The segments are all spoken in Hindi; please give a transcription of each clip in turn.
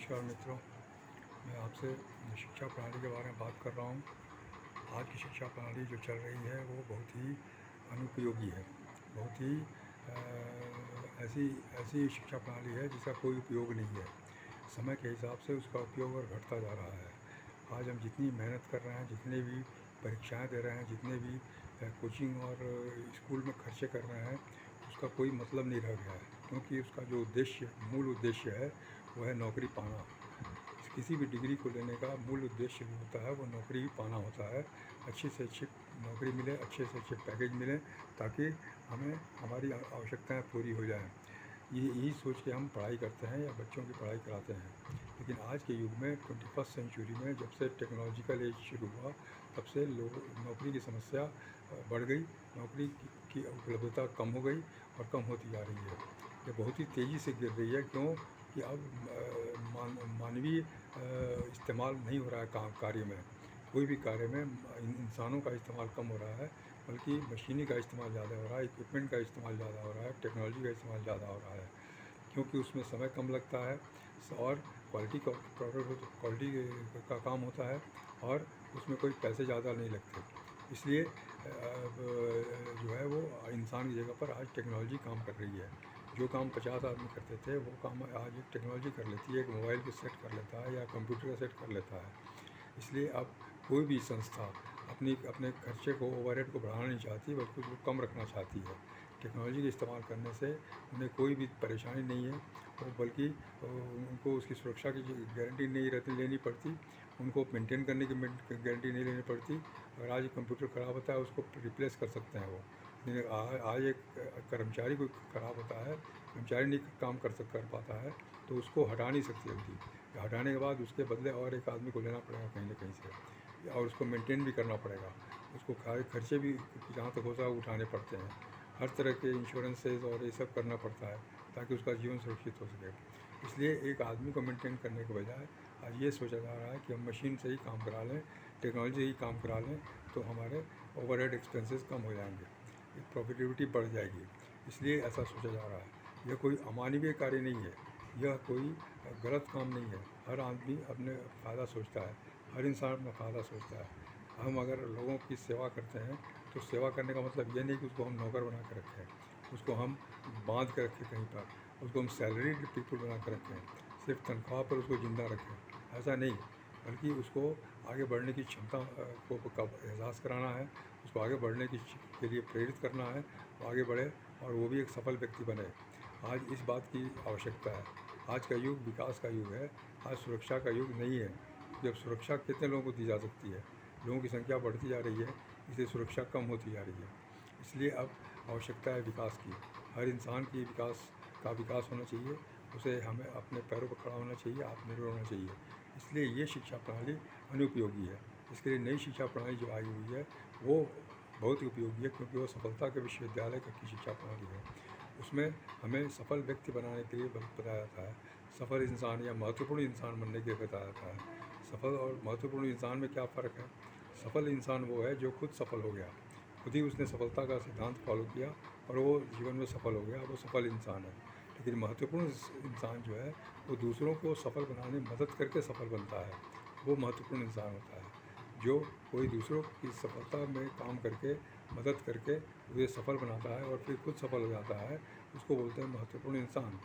नमस्कार मित्रों, मैं आपसे शिक्षा प्रणाली के बारे में बात कर रहा हूँ। आज की शिक्षा प्रणाली जो चल रही है वो बहुत ही अनुपयोगी है। बहुत ही ऐसी ऐसी शिक्षा प्रणाली है जिसका कोई उपयोग नहीं है। समय के हिसाब से उसका उपयोग और घटता जा रहा है। आज हम जितनी मेहनत कर रहे हैं, जितने भी परीक्षाएं दे रहे हैं, जितने भी कोचिंग और स्कूल में खर्चे कर रहे हैं, उसका कोई मतलब नहीं रह गया है, क्योंकि उसका जो मूल उद्देश्य है वो है नौकरी पाना। किसी भी डिग्री को लेने का मूल उद्देश्य जो होता है वो नौकरी ही पाना होता है। अच्छी से अच्छी नौकरी मिले, अच्छे से अच्छे पैकेज मिले, ताकि हमें हमारी आवश्यकताएं पूरी हो जाएं। यही सोच के हम पढ़ाई करते हैं या बच्चों की पढ़ाई कराते हैं। लेकिन आज के युग में 21st सेंचुरी में जब से टेक्नोलॉजिकल एज शुरू हुआ, तब से नौकरी की समस्या बढ़ गई। नौकरी की उपलब्धता कम हो गई और कम होती जा रही है। ये बहुत ही तेज़ी से गिर रही है। क्यों कि अब मानवीय इस्तेमाल नहीं हो रहा है कार्य में। कोई भी कार्य में इंसानों का इस्तेमाल कम हो रहा है, बल्कि मशीनी का इस्तेमाल ज़्यादा हो रहा है, इक्विपमेंट का इस्तेमाल ज़्यादा हो रहा है, टेक्नोलॉजी का इस्तेमाल ज़्यादा हो रहा है। क्योंकि उसमें समय कम लगता है और क्वालिटी का काम होता है, और उसमें कोई पैसे ज़्यादा नहीं लगते। इसलिए जो है वो इंसान की जगह पर आज टेक्नोलॉजी काम कर रही है। जो काम 50 आदमी करते थे वो काम आज एक टेक्नोलॉजी कर लेती है। एक मोबाइल पे सेट कर लेता है या कंप्यूटर का सेट कर लेता है। इसलिए अब कोई भी संस्था अपने खर्चे को, ओवरहेड को बढ़ाना नहीं चाहती, बल्कि उसको कम रखना चाहती है। टेक्नोलॉजी के इस्तेमाल करने से उन्हें कोई भी परेशानी नहीं है, और बल्कि उनको उसकी सुरक्षा की गारंटी नहीं लेनी पड़ती। उनको मेंटेन करने की गारंटी नहीं लेनी पड़ती। अगर आज कंप्यूटर ख़राब होता है उसको रिप्लेस कर सकते हैं वो। लेकिन आज एक कर्मचारी कोई ख़राब होता है, कर्मचारी नहीं काम कर पाता है, तो उसको हटा नहीं सकती जल्दी। हटाने के बाद उसके बदले और एक आदमी को लेना पड़ेगा कहीं ना कहीं से, और उसको मेंटेन भी करना पड़ेगा। उसको खर्चे भी जहाँ तक होता है उठाने पड़ते हैं। हर तरह के इंश्योरेंसेज और ये सब करना पड़ता है, ताकि उसका जीवन सुरक्षित हो सके। इसलिए एक आदमी को मेंटेन करने के बजाय आज ये सोचा जा रहा है कि हम मशीन से ही काम करा लें, टेक्नोलॉजी से ही काम करा लें, तो हमारे ओवरहेड एक्सपेंसेस कम हो जाएंगे, प्रॉफिटेबिलिटी बढ़ जाएगी। इसलिए ऐसा सोचा जा रहा है। यह कोई अमानवीय कार्य नहीं है, यह कोई गलत काम नहीं है। हर आदमी अपने फ़ायदा सोचता है, हर इंसान अपना फ़ायदा सोचता है। हम अगर लोगों की सेवा करते हैं, तो सेवा करने का मतलब ये नहीं कि उसको हम नौकर बना कर रखें, उसको हम बांध कर रखें कहीं पर, उसको हम सैलरीड पीपल बना कर रखें, सिर्फ तनख्वाह पर उसको ज़िंदा रखें। ऐसा नहीं, बल्कि उसको आगे बढ़ने की क्षमता का एहसास कराना है, उसको आगे बढ़ने के लिए प्रेरित करना है, वो आगे बढ़े और वो भी एक सफल व्यक्ति बने। आज इस बात की आवश्यकता है। आज का युग विकास का युग है, आज सुरक्षा का युग नहीं है। जब सुरक्षा कितने लोगों को दी जा सकती है, लोगों की संख्या बढ़ती जा रही है, इसलिए सुरक्षा कम होती जा रही है। इसलिए अब आवश्यकता है विकास की। हर इंसान की विकास होना चाहिए, उसे हमें अपने पैरों पर खड़ा होना चाहिए, आत्मनिर्भर होना चाहिए। इसलिए ये शिक्षा प्रणाली अनुपयोगी है। इसके लिए नई शिक्षा प्रणाली जो आई हुई है वो बहुत ही उपयोगी है, क्योंकि वो सफलता के विश्वविद्यालय की शिक्षा प्रणाली है। उसमें हमें सफल व्यक्ति बनाने के लिए बताया जाता है, सफल इंसान या महत्वपूर्ण इंसान बनने के लिए बताया जाता है। सफल और महत्वपूर्ण इंसान में क्या फ़र्क है? सफल इंसान वो है जो खुद सफल हो गया, खुद ही उसने सफलता का सिद्धांत फॉलो किया और वो जीवन में सफल हो गया, वो सफल इंसान है। लेकिन महत्वपूर्ण इंसान जो है वो दूसरों को सफल बनाने में मदद करके सफल बनता है, वो महत्वपूर्ण इंसान होता है। जो कोई दूसरों की सफलता में काम करके, मदद करके उसे सफल बनाता है और फिर खुद सफल हो जाता है, उसको बोलते हैं महत्वपूर्ण इंसान।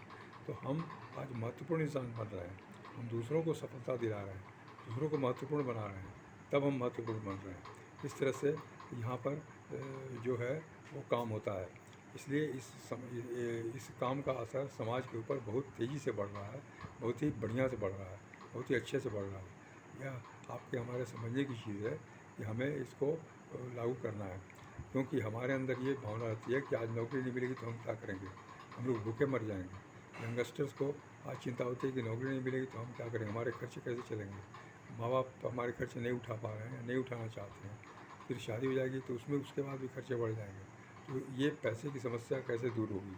तो हम आज महत्वपूर्ण इंसान बन रहे हैं, हम दूसरों को सफलता दिला रहे हैं, दूसरों को महत्वपूर्ण बना रहे हैं, तब हम महत्वपूर्ण बन रहे हैं। इस तरह से यहाँ पर जो है वो काम होता है। इसलिए इस काम का असर समाज के ऊपर बहुत तेज़ी से बढ़ रहा है, बहुत ही बढ़िया से बढ़ रहा है, बहुत ही अच्छे से बढ़ रहा है। यह आपके हमारे समझने की चीज़ है कि हमें इसको लागू करना है। क्योंकि हमारे अंदर ये भावना रहती है कि आज नौकरी नहीं मिलेगी तो हम क्या करेंगे, हम लोग भूखे मर जाएंगे। यंगस्टर्स को आज चिंता होती है कि नौकरी नहीं मिलेगी तो हम क्या करेंगे, हमारे खर्चे कैसे चलेंगे। माँ बाप हमारे खर्चे नहीं उठा पा रहे हैं, नहीं उठाना चाहते हैं। फिर शादी हो जाएगी तो उसमें उसके बाद भी खर्चे बढ़ जाएंगे। तो ये पैसे की समस्या कैसे दूर होगी?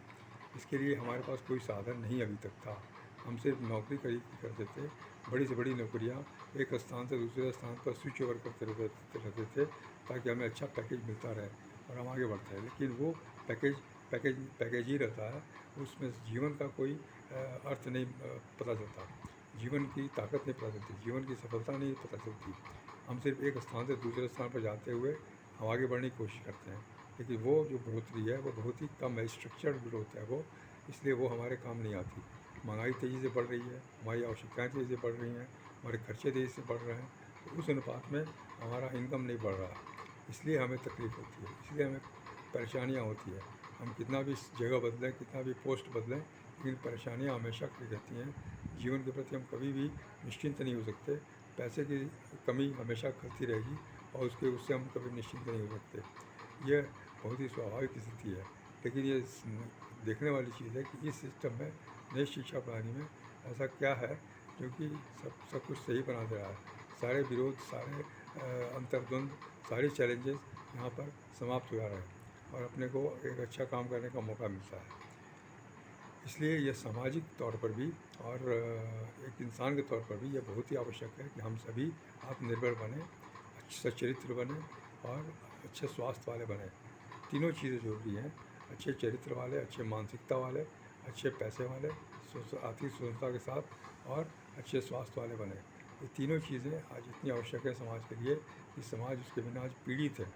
इसके लिए हमारे पास कोई साधन नहीं अभी तक था। हम सिर्फ नौकरी करते थे, बड़ी से बड़ी नौकरियाँ, एक स्थान से दूसरे स्थान पर स्विच ओवर करते रहते थे, ताकि हमें अच्छा पैकेज मिलता रहे और हम आगे बढ़ते हैं। लेकिन वो पैकेज पैकेज पैकेज ही रहता है, उसमें जीवन का कोई अर्थ नहीं पता चलता। जीवन की ताकत नहीं पता चलती, जीवन की सफलता नहीं पता चलती। हम सिर्फ एक स्थान से दूसरे स्थान पर जाते हुए हम आगे बढ़ने की कोशिश करते हैं, लेकिन वो जो बढ़ोतरी है वो बहुत ही कम है, स्ट्रक्चर्ड ग्रोथ है वो, इसलिए वो हमारे काम नहीं आती। महंगाई तेज़ी से बढ़ रही है, हमारी आवश्यकताएँ तेज़ी से बढ़ रही हैं, हमारे खर्चे तेज़ी से बढ़ रहे हैं, तो उस अनुपात में हमारा इनकम नहीं बढ़ रहा, इसलिए हमें तकलीफ़ होती है, इसलिए हमें परेशानियाँ होती है। हम कितना भी जगह बदलें, कितना भी पोस्ट बदलें, लेकिन परेशानियाँ हमेशा खड़ी रहती हैं। जीवन के प्रति हम कभी भी निश्चिंत नहीं हो सकते, पैसे की कमी हमेशा खलती रहेगी और उससे हम कभी निश्चिंत नहीं हो सकते। यह बहुत ही स्वाभाविक स्थिति है, लेकिन ये देखने वाली चीज़ है कि इस सिस्टम में, नई शिक्षा प्रणाली में ऐसा क्या है जो कि सब कुछ सही बना दे रहा है। सारे विरोध, सारे अंतर्द्वंद, सारे चैलेंजेस यहाँ पर समाप्त हो जा रहे हैं और अपने को एक अच्छा काम करने का मौका मिलता है। इसलिए यह सामाजिक तौर पर भी और एक इंसान के तौर पर भी यह बहुत ही आवश्यक है कि हम सभी आत्मनिर्भर बने, अच्छा चरित्र बने और अच्छे स्वास्थ्य वाले बने। तीनों चीज़ें ज़रूरी हैं, अच्छे चरित्र वाले, अच्छे मानसिकता वाले, अच्छे पैसे वाले, आर्थिक स्वतंत्रता के साथ और अच्छे स्वास्थ्य वाले बने। ये तीनों चीज़ें आज इतनी आवश्यक है समाज के लिए कि समाज उसके बिना आज पीड़ित है,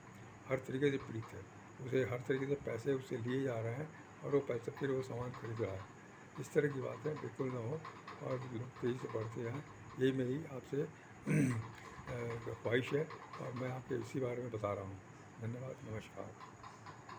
हर तरीके से पीड़ित है। उसे हर तरीके से पैसे उससे लिए जा रहे हैं और वो पैसे फिर वो सामान खरीद रहा है। इस तरह की बातें बिल्कुल ना हो और लोग तेज़ी से बढ़ते जाएँ, यही मेरी आपसे ख्वाहिश है और मैं आपको इसी बारे में बता रहा हूँ। धन्यवाद, नमस्कार।